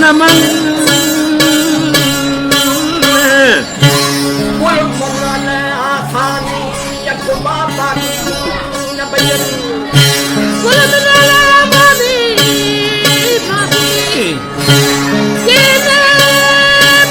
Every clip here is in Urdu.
نمن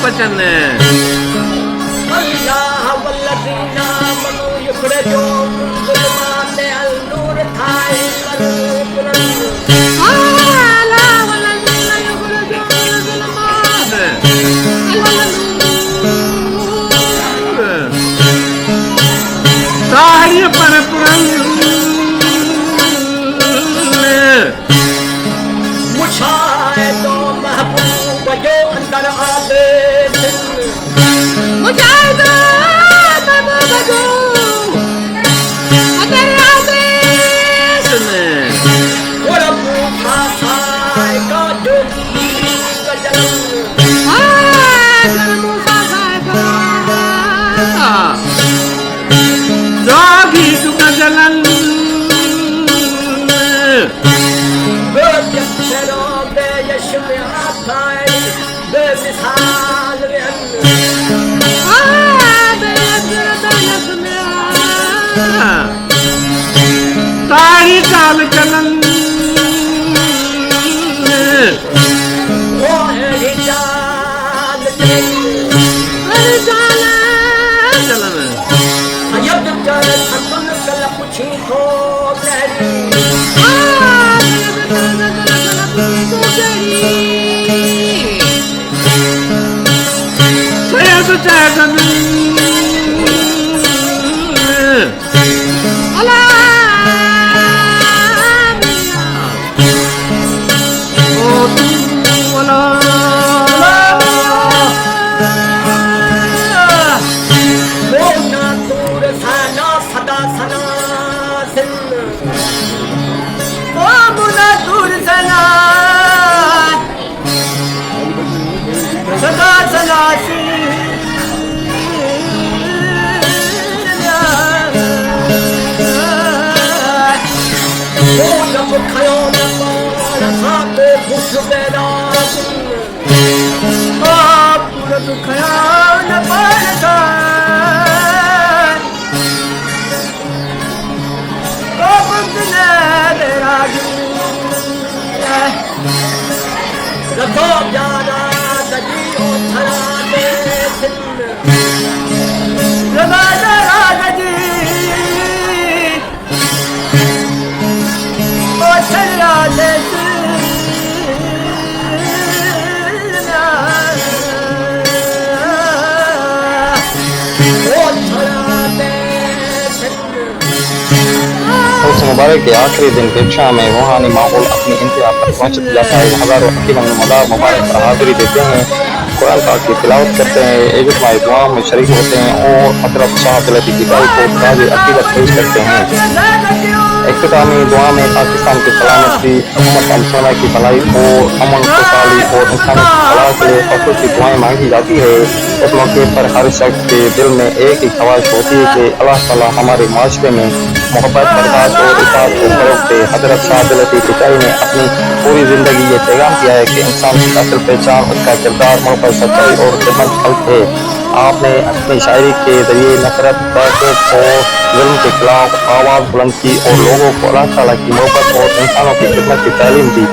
بچن تاریخ پر پرن مجھائے تو محبوب جو اندر آدے مجھے تو محبوب جو اندر آدے اور موسیٰ سائے کا جو کا جلن راگی کا جلن بے جسروں بے یشم آتھائے بے مثال رہن تاری چال چلن وہ ہے رجال چلن ید کر سکن کل پچھی ہو گہری سید چیتن مبارک کے آخری دن پیشہ میں روحانی ماحول اپنی انتہا پر پہنچ جاتا ہے. ہزاروں عقیدت مدار مبارک پر حاضری دیتے ہیں, قرآن پاک کی تلاوت کرتے ہیں, ایک اجتماعی دعا میں شریک ہوتے ہیں اور حضرت شاہ عبداللطیف بھٹائی کو تاج عقیدت پیش کرتے ہیں. اختتامی دعا میں پاکستان کی سلامتی, امت مسلمہ کی بھلائی اور امن خوشحالی اور انسانی فلاح کے لیے خصوصی دعائیں مانگی جاتی ہے. اس موقع پر ہر شخص کے دل میں ایک ہی خواہش ہوتی ہے کہ اللہ تعالیٰ ہمارے معاشرے میں محبت, برداشت اور اطاعت کو فروغ دے. حضرت شاہ عبداللطیف بھٹائی نے اپنی پوری زندگی یہ پیغام کیا ہے کہ انسان کی اصل پہچان اس کا کردار, محبت, سچائی اور خدمت خلق ہے. آپ نے اپنی شاعری کے ذریعے نفرت, تعصب اور ظلم کے خلاف آواز بلند کی اور لوگوں کو اللہ تعالیٰ کی محبت اور انسانوں کی خدمت کی تعلیم دی.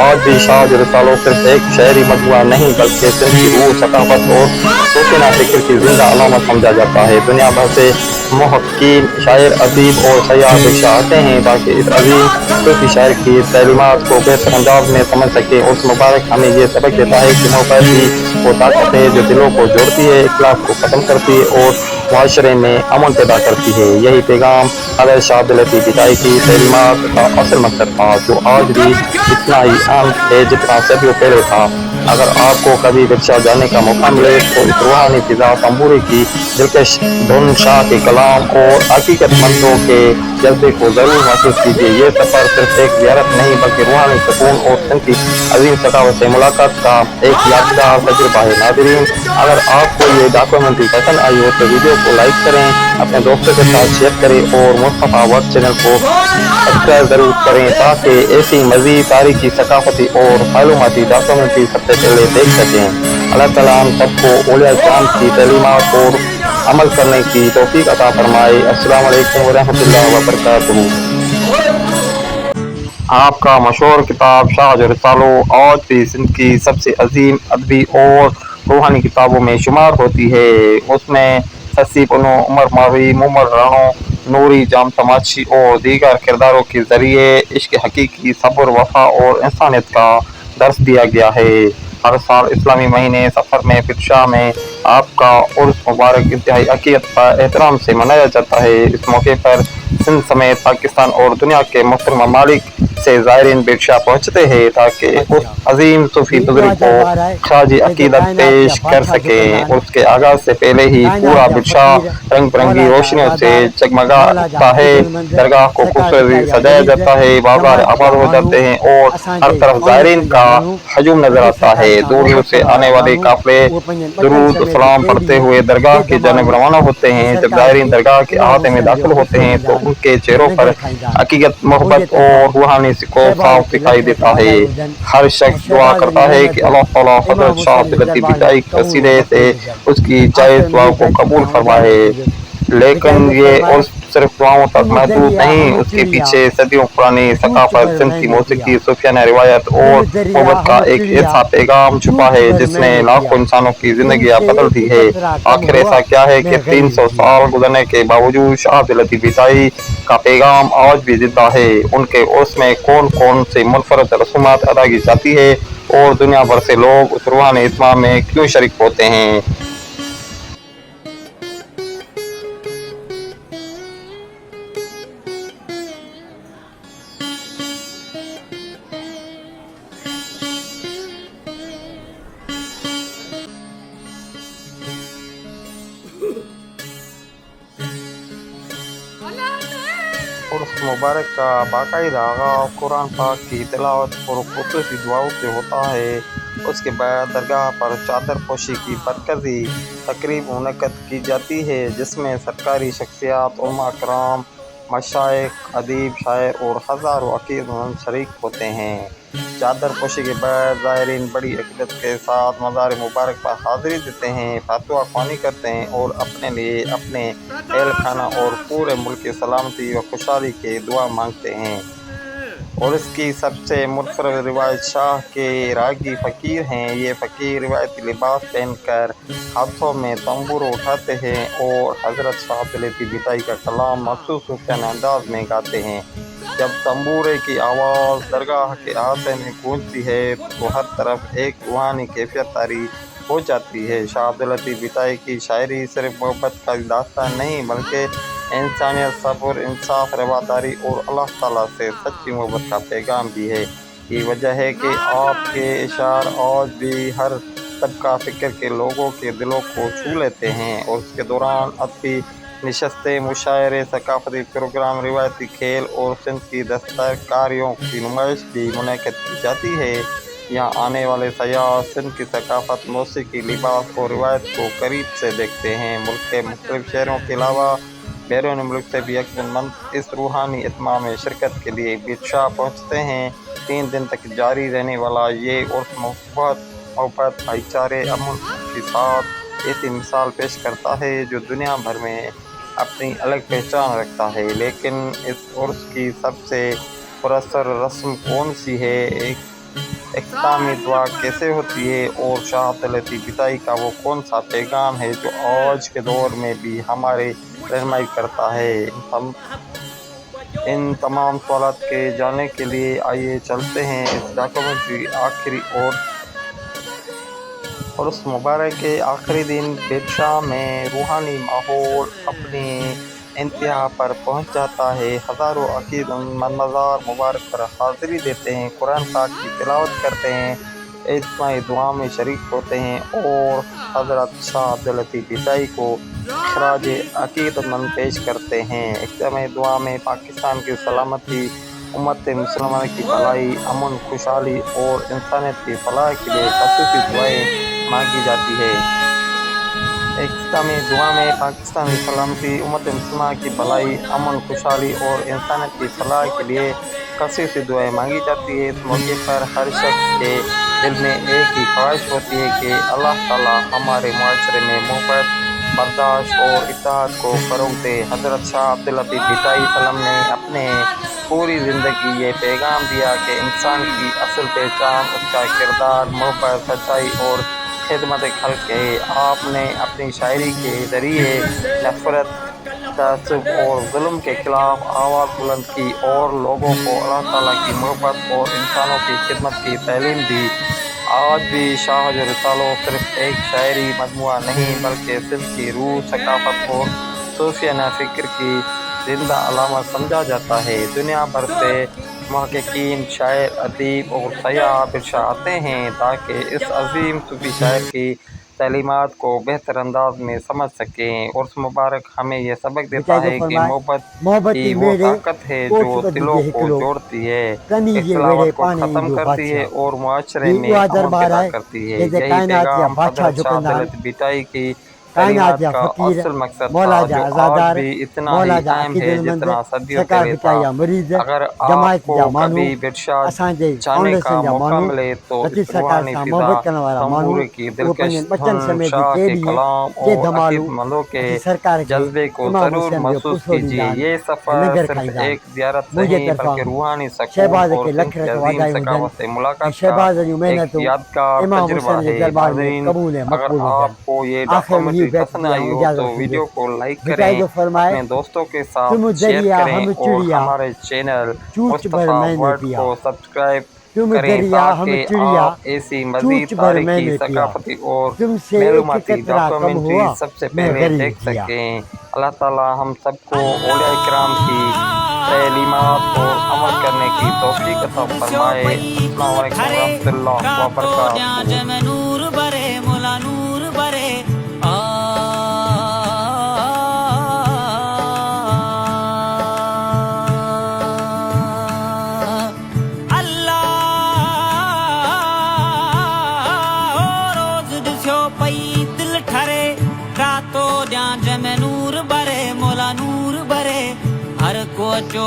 آج بھی شاہ رسالوں صرف ایک شعری مجموعہ نہیں بلکہ صرف کی روح, ثقافت اور سوچنا فکر کی زندہ علامت سمجھا جاتا ہے. دنیا بھر سے محققین, شاعر, ادیب اور سیاح پیشہ آتے ہیں تاکہ اس عظیم صوفی شاعر کی تعلیمات کو بہتر انداز میں سمجھ سکے. اس مبارک ہمیں یہ سبق دیتا ہے کہ محبت ہی وہ طاقت ہے جو دلوں کو جوڑتی ہے, اختلاف کو ختم کرتی ہے اور معاشرے میں امن پیدا کرتی ہے. یہی پیغام حضرت شاہ عبداللطیف بھٹائی کی تعلیمات کا اصل مقصد تھا, جو آج بھی اتنا ہی اہم ہے جتنا صدیوں پہلے تھا. اگر آپ کو کبھی ورشا جانے کا موقع ملے تو اس روحانی فضا, تنبورے کی دلکش دھن, شاہ کے کلام اور حقیقت مندوں کے جذبے کو ضرور محسوس کیجیے. یہ سفر صرف ایک زیارت نہیں بلکہ روحانی سکون اور سندھ کی عظیم ثقافت سے ملاقات کا ایک یادگار تجربہ ہے. ناظرین، اگر آپ کو یہ ڈاکیومنٹری پسند آئی ہو تو ویڈیو کو لائک کریں، اپنے دوستوں کے ساتھ شیئر کریں اور مصطفیٰ ورلڈ چینل کو سبسکرائب ضرور کریں تاکہ ایسی مزید تاریخی، ثقافتی اور معلوماتی ڈاکیومنٹری سب سے پہلے دیکھ سکیں. اللہ تعالیٰ ہم سب کو اولیاء کرام کی تعلیمات اور عمل کرنے کی توفیق عطا فرمائے. السلام علیکم ورحمۃ اللہ وبرکاتہ. آپ کا مشہور کتاب شاہ جو رسالو آج بھی سندھ کی سب سے عظیم ادبی اور روحانی کتابوں میں شمار ہوتی ہے. اس میں سسی پنو، عمر ماوی، محمد رانو، نوری جام تماشی اور دیگر کرداروں کے ذریعے عشق حقیقی، صبر، وفا اور انسانیت کا درس دیا گیا ہے. ہر سال اسلامی مہینے سفر میں پتشاہ میں آپ کا عرس مبارک انتہائی عقیدت کا احترام سے منایا جاتا ہے. اس موقع پر سندھ سمیت پاکستان اور دنیا کے مختلف ممالک سے زائرین بیٹشاہ پہنچتے ہیں تاکہ اس عظیم صوفی بزرگ کو خراج عقیدت پیش کر سکیں. اس کے آغاز سے پہلے ہی پورا بیٹشاہ رنگ برنگی روشنیوں سے جگمگاتا ہے. درگاہ کو خوبصورتی سجایا جاتا ہے، بازار آباد ہو جاتے ہیں اور ہر طرف زائرین کا ہجوم نظر آتا ہے. دور دور سے آنے والے قافلے درود و سلام پڑھتے ہوئے درگاہ کی جانب روانہ ہوتے ہیں. جب زائرین درگاہ کے احاطے میں داخل ہوتے ہیں تو ان کے چہروں پر حقیقت، محبت اور روحانی سکون صاف دکھائی دیتا ہے. ہر شخص دعا کرتا ہے کہ اللہ تعالیٰ حضرت شاہ عبداللطیف بھٹائی کے وسیلے سے اس کی جائز دعا کو قبول فرمائے. لیکن یہ عرس صرف دعاؤں تک محدود نہیں، اس کے پیچھے صدیوں پرانی ثقافت، سندھ کی موسیقی، صوفیانہ روایت اور محبت کا ایک ایسا پیغام چھپا ہے جس نے لاکھوں انسانوں کی زندگیاں بدل دی ہے. آخر ایسا کیا ہے کہ 300 سال گزرنے کے باوجود شاہ عبدالطیف بھٹائی کا پیغام آج بھی زندہ ہے. ان کے عرس میں کون کون سی منفرد رسومات ادا کی جاتی ہے اور دنیا بھر سے لوگ اس روحانی اجتماع میں کیوں شریک ہوتے ہیں؟ عرس مبارک کا باقاعدہ آغاز قرآن پاک کی تلاوت اور خصوصی دعاؤں سے ہوتا ہے. اس کے بعد درگاہ پر چادر پوشی کی مرکزی تقریب منعقد کی جاتی ہے جس میں سرکاری شخصیات، علماء کرام، مشائخ، ادیب، شاعر اور ہزاروں عقیدت مند شریک ہوتے ہیں. چادر پوشی کے بعد زائرین بڑی عقیدت کے ساتھ مزار مبارک پر حاضری دیتے ہیں، فاتحہ خوانی کرتے ہیں اور اپنے لیے، اپنے اہل خانہ اور پورے ملک کی سلامتی و خوشحالی کی دعا مانگتے ہیں. اور اس کی سب سے منفرد روایت شاہ کے راگی فقیر ہیں. یہ فقیر روایتی لباس پہن کر ہاتھوں میں تنبور اٹھاتے ہیں اور حضرت شاہ عبدالطیف بھٹائی کا کلام مخصوص صوفیانہ انداز میں گاتے ہیں. جب تنبورے کی آواز درگاہ کے احاطے میں گونجتی ہے تو ہر طرف ایک روحانی کیفیت طاری ہو جاتی ہے. شاہ عبدالطیف بھٹائی کی شاعری صرف محبت کا داستان نہیں بلکہ انسانیت، صبر، انصاف، رواداری اور اللہ تعالیٰ سے سچی محبت کا پیغام بھی ہے. یہ وجہ ہے کہ آپ کے اشعار آج بھی ہر طبقہ فکر کے لوگوں کے دلوں کو چھو لیتے ہیں. اور اس کے دوران ادبی نشستیں، مشاعرے، ثقافتی پروگرام، روایتی کھیل اور سندھ کی دستکاریوں کی نمائش بھی منعقد کی جاتی ہے. یہاں آنے والے سیاح سندھ کی ثقافت، موسیقی، لباس اور روایت کو قریب سے دیکھتے ہیں. ملک کے مختلف شہروں کے علاوہ بیرون ملک سے بھی عقیدت مند اس روحانی اجتماع میں شرکت کے لیے بیتشاہ پہنچتے ہیں. 3 دن تک جاری رہنے والا یہ عرس محبت، بھائی چارے، امن کے ساتھ ایسی مثال پیش کرتا ہے جو دنیا بھر میں اپنی الگ پہچان رکھتا ہے. لیکن اس عرس کی سب سے پراثر رسم کون سی ہے؟ اختتامی دعا کیسے ہوتی ہے؟ اور شاہ عبدالطیف بھٹائی کا وہ کون سا پیغام ہے جو آج کے دور میں بھی ہماری رہنمائی کرتا ہے؟ ان تمام سوالات کے جاننے کے لیے آئیے چلتے ہیں اس ڈاکیومنٹری آخری اور عرس مبارک کے آخری دن. بیتشاہ میں روحانی ماحول اپنی انتہا پر پہنچ جاتا ہے. ہزاروں عقیدت مند مزار مبارک پر حاضری دیتے ہیں، قرآن پاک کی تلاوت کرتے ہیں، اجتماعی دعا میں شریک ہوتے ہیں اور حضرت شاہ عبدالطیف بھٹائی کو خراج عقیدتمند پیش کرتے ہیں۔ اجتماعی دعا میں پاکستان کی سلامتی، امت مسلمہ کی بھلائی، امن، خوشحالی اور انسانیت کی فلاح کے لیے خصوصی دعائیں مانگی جاتی ہیں۔ اجتماعی دعا میں پاکستان کی سلامتی، امت مسلمہ کی بھلائی، امن، خوشحالی اور انسانیت کی فلاح کے لیے خصوصی دعائیں مانگی جاتی ہیں۔ اس موقع پر ہر شخص کے دل میں ایک ہی خواہش ہوتی ہے کہ اللہ تعالیٰ ہمارے معاشرے میں محبت، برداشت اور اتحاد کو فروغ دے۔ حضرت شاہ عبداللطیف بھٹائی سلم نے اپنے پوری زندگی یہ پیغام دیا کہ انسان کی اصل پہچان اس کا کردار، محبت، سچائی اور خدمت خلق ہے۔ آپ نے اپنی شاعری کے ذریعے نفرت، تعصب اور ظلم کے خلاف آواز بلند کی اور لوگوں کو اللہ تعالیٰ کی محبت اور انسانوں کی خدمت کی تعلیم دی۔ آج بھی شاہ جو رسالہ صرف ایک شاعری مجموعہ نہیں بلکہ سندھ کی روح، ثقافت اور صوفیانہ فکر کی زندہ علامت سمجھا جاتا ہے۔ دنیا بھر سے محققین، شاعر، ادیب اور سیاح برشا آتے ہیں تاکہ اس عظیم صوفی شاعر کی تعلیمات کو بہتر انداز میں سمجھ سکیں۔ اور اس مبارک ہمیں یہ سبق دیتا ہے کہ محبت ہی وہ طاقت ہے جو دلوں کو جوڑتی ہے، اختلافات کو ختم کرتی ہے اور معاشرے میں امن پیدا کرتی ہے۔ یہی پیغام حضرت شاہ عبداللطیف بھٹائی کی تعلیمات کا اصل مقصد تھا جو آج بھی اتنا ہی اہم ہے جتنا صدیوں پہلے تھا۔ اگر آپ کو کبھی برشا جانے کا موقع ملے تو اس روحانی فضا، تنبور کی دلکش دھن، شاہ کے کلام اور عقیدت مندوں کے جذبے کو ضرور محسوس کیجیے۔ یہ سفر صرف ایک زیارت نہیں بلکہ روحانی سکون اور سندھ کی عظیم ثقافت سے ملاقات کا ایک یادگار تجربہ ہے۔ ناظرین، اگر آپ کو یہ ڈاکومنٹری پسند آئی ہو تو ویڈیو کو لائک کریں، اپنے دوستوں کے ساتھ شیئر کریں اور ہمارے چینل مصطفیٰ ورڈ کو سبسکرائب کریں تاکہ آپ ایسی مزید تاریخی، ثقافتی اور معلوماتی ڈاکومنٹری سب سے پہلے دیکھ سکیں۔ اللہ تعالیٰ ہم سب کو اولیاء کرام کی تعلیمات اور عمل کرنے کی توفیق عطا فرمائے۔ السلام علیکم ورحمۃ اللہ وبرکاتہ۔ نور برے مولا نور برے ہر کو اچو